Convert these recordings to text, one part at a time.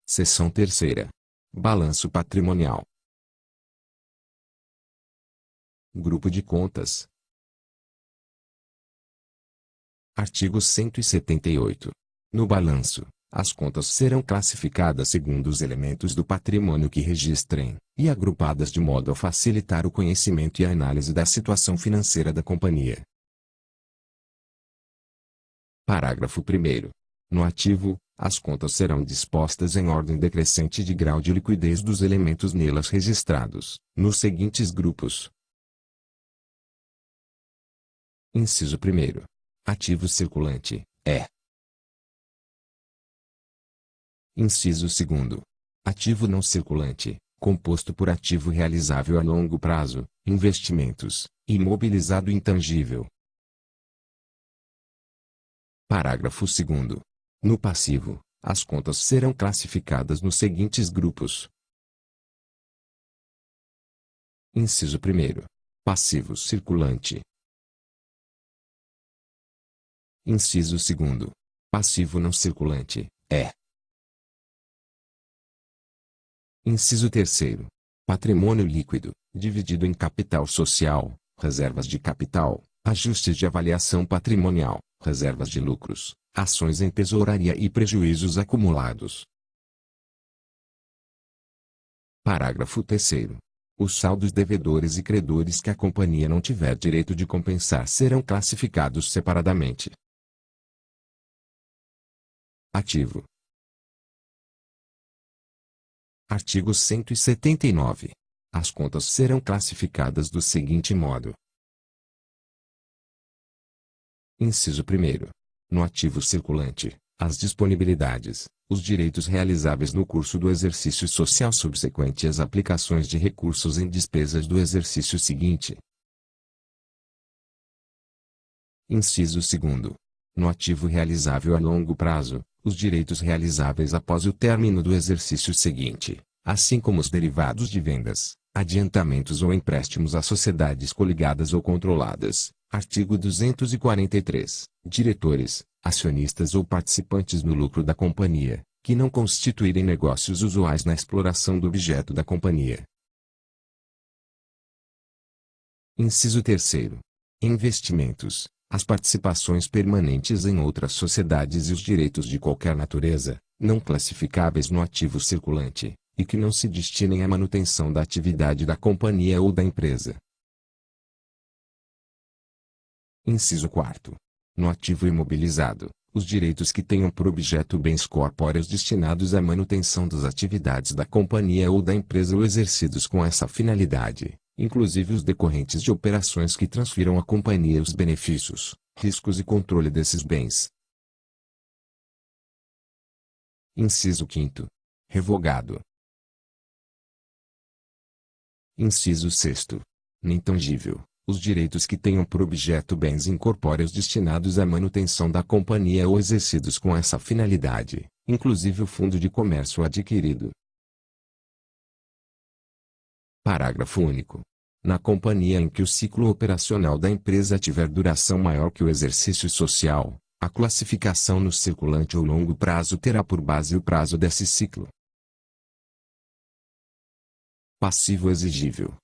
Seção 3ª. Balanço patrimonial. Grupo de contas. Artigo 178. No balanço, as contas serão classificadas segundo os elementos do patrimônio que registrem, e agrupadas de modo a facilitar o conhecimento e a análise da situação financeira da companhia. Parágrafo 1º. No ativo, as contas serão dispostas em ordem decrescente de grau de liquidez dos elementos nelas registrados, nos seguintes grupos. Inciso 1º. Ativo circulante, é. Inciso 2º. Ativo não circulante, composto por ativo realizável a longo prazo, investimentos, imobilizado intangível. Parágrafo 2º. No passivo, as contas serão classificadas nos seguintes grupos. Inciso 1º. Passivo circulante. Inciso 2º. Passivo não circulante, é. Inciso 3º. Patrimônio líquido, dividido em capital social, reservas de capital, ajustes de avaliação patrimonial, reservas de lucros, ações em tesouraria e prejuízos acumulados. Parágrafo 3º. Os saldos devedores e credores que a companhia não tiver direito de compensar serão classificados separadamente. Ativo. Artigo 179. As contas serão classificadas do seguinte modo. Inciso 1º. No ativo circulante, as disponibilidades, os direitos realizáveis no curso do exercício social subsequente às aplicações de recursos em despesas do exercício seguinte. Inciso 2º. No ativo realizável a longo prazo, os direitos realizáveis após o término do exercício seguinte, assim como os derivados de vendas, adiantamentos ou empréstimos a sociedades coligadas ou controladas. Artigo 243. Diretores, acionistas ou participantes no lucro da companhia, que não constituírem negócios usuais na exploração do objeto da companhia. Inciso 3º. Investimentos, as participações permanentes em outras sociedades e os direitos de qualquer natureza, não classificáveis no ativo circulante, e que não se destinem à manutenção da atividade da companhia ou da empresa. Inciso 4º. No ativo imobilizado, os direitos que tenham por objeto bens corpóreos destinados à manutenção das atividades da companhia ou da empresa ou exercidos com essa finalidade, inclusive os decorrentes de operações que transfiram à companhia os benefícios, riscos e controle desses bens. Inciso 5º. Revogado. Inciso 6º. No intangível, os direitos que tenham por objeto bens incorpóreos destinados à manutenção da companhia ou exercidos com essa finalidade, inclusive o fundo de comércio adquirido. Parágrafo único. Na companhia em que o ciclo operacional da empresa tiver duração maior que o exercício social, a classificação no circulante ou longo prazo terá por base o prazo desse ciclo. Passivo exigível.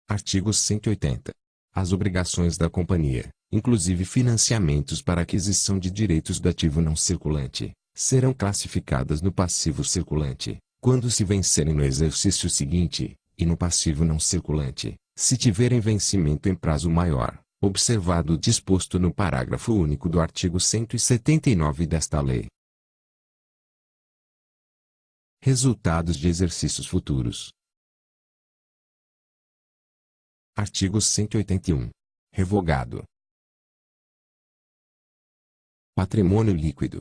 Artigo 180. As obrigações da companhia, inclusive financiamentos para aquisição de direitos do ativo não circulante, serão classificadas no passivo circulante, quando se vencerem no exercício seguinte, e no passivo não circulante, se tiverem vencimento em prazo maior, observado o disposto no parágrafo único do artigo 179 desta lei. Resultados de exercícios futuros. Artigo 181. Revogado. Patrimônio líquido.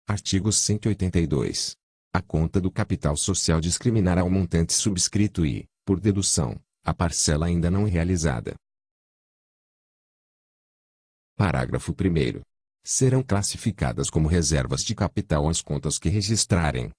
Artigo 182. A conta do capital social discriminará o montante subscrito e, por dedução, a parcela ainda não realizada. Parágrafo 1º. Serão classificadas como reservas de capital as contas que registrarem.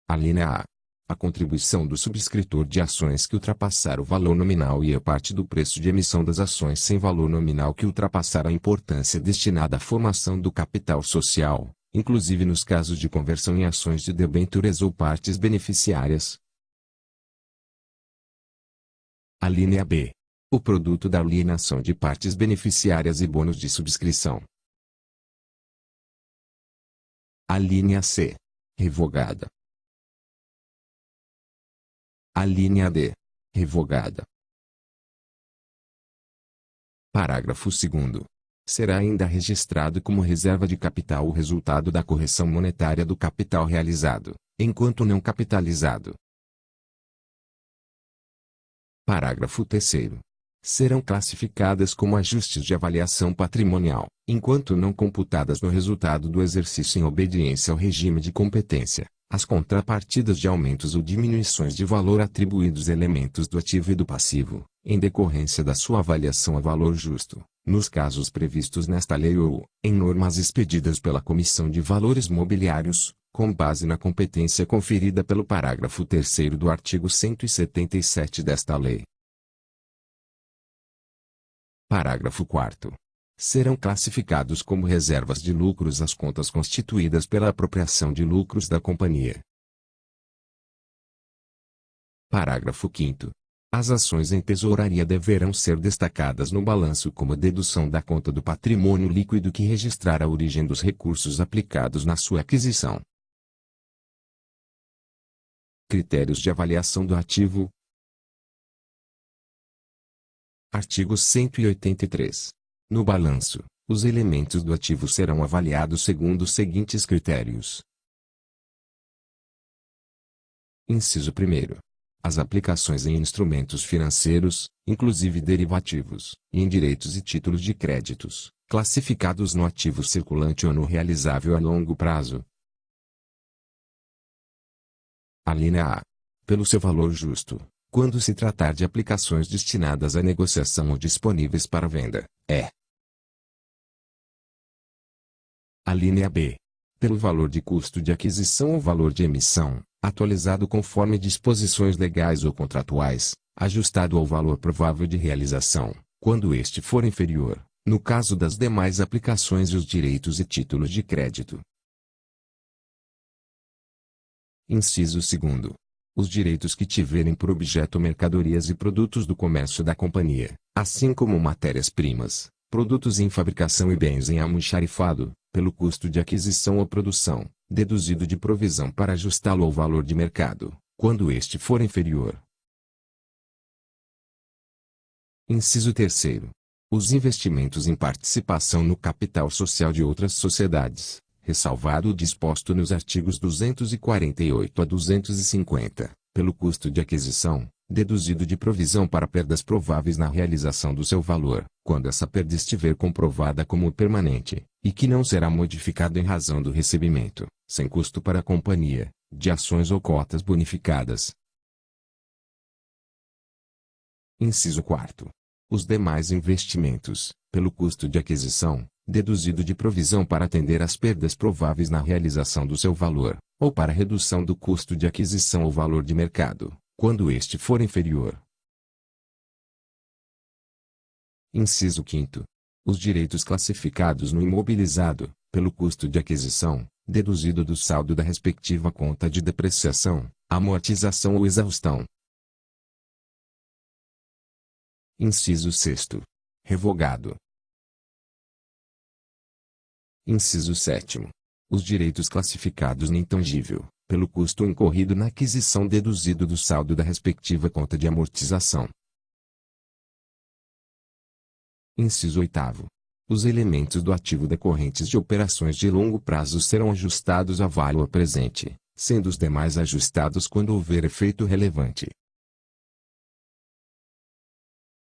Alínea A. A contribuição do subscritor de ações que ultrapassar o valor nominal e a parte do preço de emissão das ações sem valor nominal que ultrapassar a importância destinada à formação do capital social, inclusive nos casos de conversão em ações de debêntures ou partes beneficiárias. Alínea B. O produto da alienação de partes beneficiárias e bônus de subscrição. Alínea C. Revogada. Alínea D. Revogada. Parágrafo 2º. Será ainda registrado como reserva de capital o resultado da correção monetária do capital realizado, enquanto não capitalizado. Parágrafo 3º. Serão classificadas como ajustes de avaliação patrimonial, enquanto não computadas no resultado do exercício em obediência ao regime de competência, as contrapartidas de aumentos ou diminuições de valor atribuídos a elementos do ativo e do passivo, em decorrência da sua avaliação a valor justo, nos casos previstos nesta lei ou, em normas expedidas pela Comissão de Valores Mobiliários, com base na competência conferida pelo parágrafo 3º do artigo 177 desta lei. Parágrafo 4º. Serão classificados como reservas de lucros as contas constituídas pela apropriação de lucros da companhia. Parágrafo 5º. As ações em tesouraria deverão ser destacadas no balanço como dedução da conta do patrimônio líquido que registrar a origem dos recursos aplicados na sua aquisição. Critérios de avaliação do ativo. Artigo 183. No balanço, os elementos do ativo serão avaliados segundo os seguintes critérios. Inciso 1º. As aplicações em instrumentos financeiros, inclusive derivativos, e em direitos e títulos de créditos, classificados no ativo circulante ou no realizável a longo prazo. Alínea A. Pelo seu valor justo, quando se tratar de aplicações destinadas à negociação ou disponíveis para venda, é. Alínea B. Pelo valor de custo de aquisição ou valor de emissão, atualizado conforme disposições legais ou contratuais, ajustado ao valor provável de realização, quando este for inferior, no caso das demais aplicações e os direitos e títulos de crédito. Inciso 2º. Os direitos que tiverem por objeto mercadorias e produtos do comércio da companhia, assim como matérias-primas, produtos em fabricação e bens em almoxarifado, pelo custo de aquisição ou produção, deduzido de provisão para ajustá-lo ao valor de mercado, quando este for inferior. Inciso 3º. Os investimentos em participação no capital social de outras sociedades, ressalvado o disposto nos artigos 248 a 250, pelo custo de aquisição, deduzido de provisão para perdas prováveis na realização do seu valor, quando essa perda estiver comprovada como permanente, e que não será modificado em razão do recebimento, sem custo para a companhia, de ações ou cotas bonificadas. Inciso 4º. Os demais investimentos, pelo custo de aquisição, deduzido de provisão para atender às perdas prováveis na realização do seu valor, ou para redução do custo de aquisição ou valor de mercado, quando este for inferior. Inciso 5º. Os direitos classificados no imobilizado, pelo custo de aquisição, deduzido do saldo da respectiva conta de depreciação, amortização ou exaustão. Inciso 6º. Revogado. Inciso 7º. Os direitos classificados no intangível, pelo custo incorrido na aquisição deduzido do saldo da respectiva conta de amortização. Inciso 8º. Os elementos do ativo decorrentes de operações de longo prazo serão ajustados a valor presente, sendo os demais ajustados quando houver efeito relevante.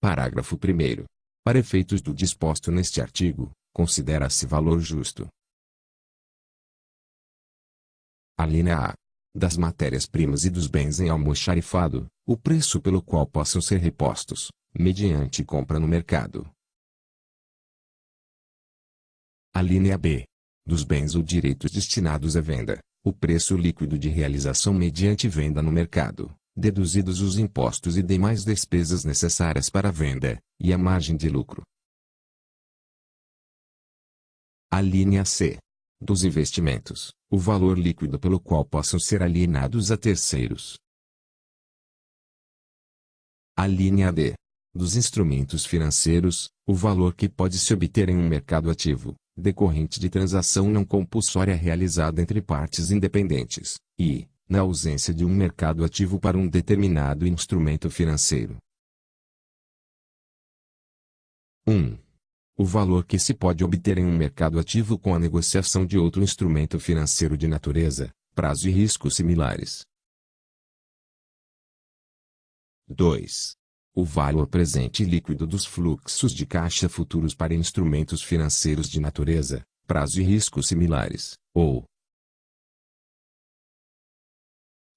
Parágrafo 1º. Para efeitos do disposto neste artigo, considera-se valor justo. Alínea A. Das matérias-primas e dos bens em almoxarifado, o preço pelo qual possam ser repostos, mediante compra no mercado. Alínea B. Dos bens ou direitos destinados à venda, o preço líquido de realização mediante venda no mercado, deduzidos os impostos e demais despesas necessárias para a venda, e a margem de lucro. A linha C. Dos investimentos, o valor líquido pelo qual possam ser alienados a terceiros. A linha D. Dos instrumentos financeiros, o valor que pode se obter em um mercado ativo, decorrente de transação não compulsória realizada entre partes independentes, e, na ausência de um mercado ativo para um determinado instrumento financeiro. 1. O valor que se pode obter em um mercado ativo com a negociação de outro instrumento financeiro de natureza, prazo e risco similares. 2. O valor presente e líquido dos fluxos de caixa futuros para instrumentos financeiros de natureza, prazo e risco similares, ou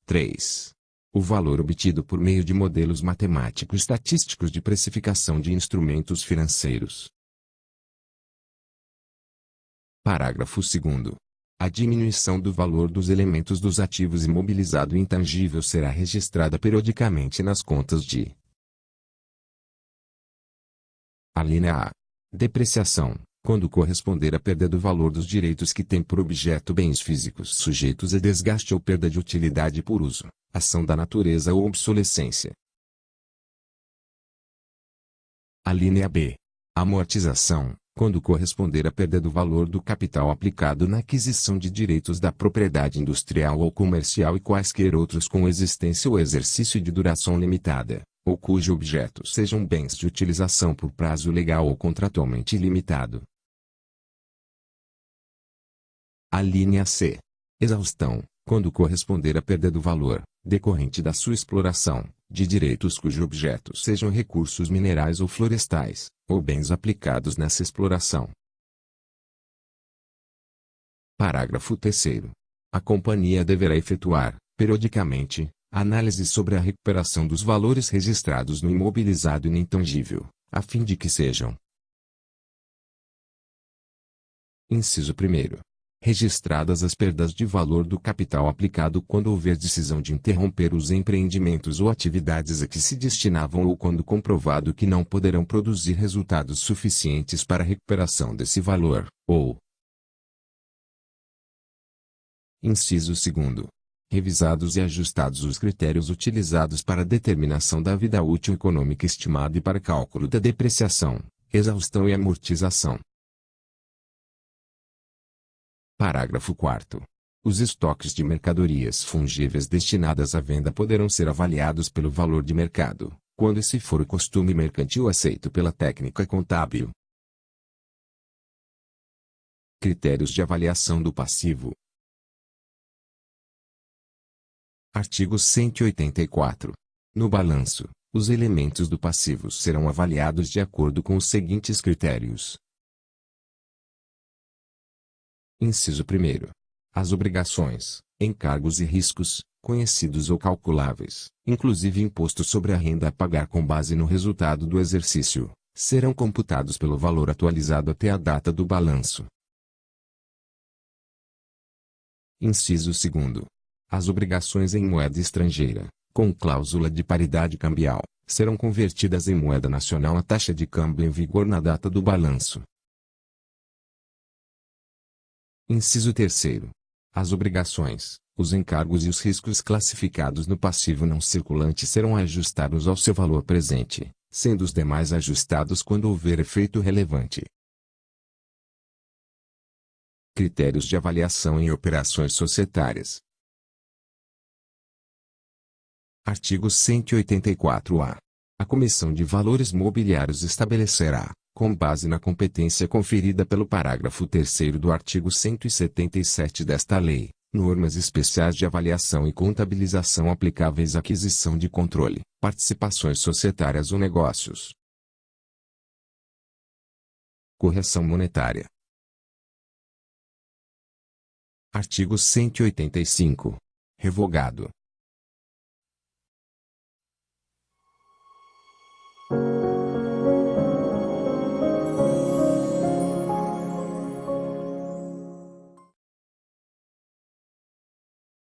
3. O valor obtido por meio de modelos matemático-estatísticos de precificação de instrumentos financeiros. Parágrafo 2º. A diminuição do valor dos elementos dos ativos imobilizado e intangível será registrada periodicamente nas contas de a linha A. Depreciação, quando corresponder à perda do valor dos direitos que tem por objeto bens físicos sujeitos a desgaste ou perda de utilidade por uso, ação da natureza ou obsolescência. A linha B. Amortização, quando corresponder à perda do valor do capital aplicado na aquisição de direitos da propriedade industrial ou comercial e quaisquer outros com existência ou exercício de duração limitada, ou cujo objeto sejam bens de utilização por prazo legal ou contratualmente ilimitado. A linha C. Exaustão, quando corresponder à perda do valor, decorrente da sua exploração, de direitos cujo objeto sejam recursos minerais ou florestais, ou bens aplicados nessa exploração. Parágrafo 3º. A companhia deverá efetuar, periodicamente, análise sobre a recuperação dos valores registrados no imobilizado e no intangível, a fim de que sejam: Inciso 1º. Registradas as perdas de valor do capital aplicado quando houver decisão de interromper os empreendimentos ou atividades a que se destinavam ou quando comprovado que não poderão produzir resultados suficientes para a recuperação desse valor, ou Inciso 2º. Revisados e ajustados os critérios utilizados para a determinação da vida útil econômica estimada e para cálculo da depreciação, exaustão e amortização. Parágrafo 4º. Os estoques de mercadorias fungíveis destinadas à venda poderão ser avaliados pelo valor de mercado, quando esse for o costume mercantil aceito pela técnica contábil. Critérios de avaliação do passivo. Artigo 184. No balanço, os elementos do passivo serão avaliados de acordo com os seguintes critérios. Inciso 1º. As obrigações, encargos e riscos, conhecidos ou calculáveis, inclusive imposto sobre a renda a pagar com base no resultado do exercício, serão computados pelo valor atualizado até a data do balanço. Inciso 2º. As obrigações em moeda estrangeira, com cláusula de paridade cambial, serão convertidas em moeda nacional à taxa de câmbio em vigor na data do balanço. Inciso 3º. As obrigações, os encargos e os riscos classificados no passivo não circulante serão ajustados ao seu valor presente, sendo os demais ajustados quando houver efeito relevante. Critérios de avaliação em operações societárias. Artigo 184-A. A Comissão de Valores Mobiliários estabelecerá, com base na competência conferida pelo parágrafo 3º do artigo 177 desta lei, normas especiais de avaliação e contabilização aplicáveis à aquisição de controle, participações societárias ou negócios. Correção monetária. Artigo 185. Revogado,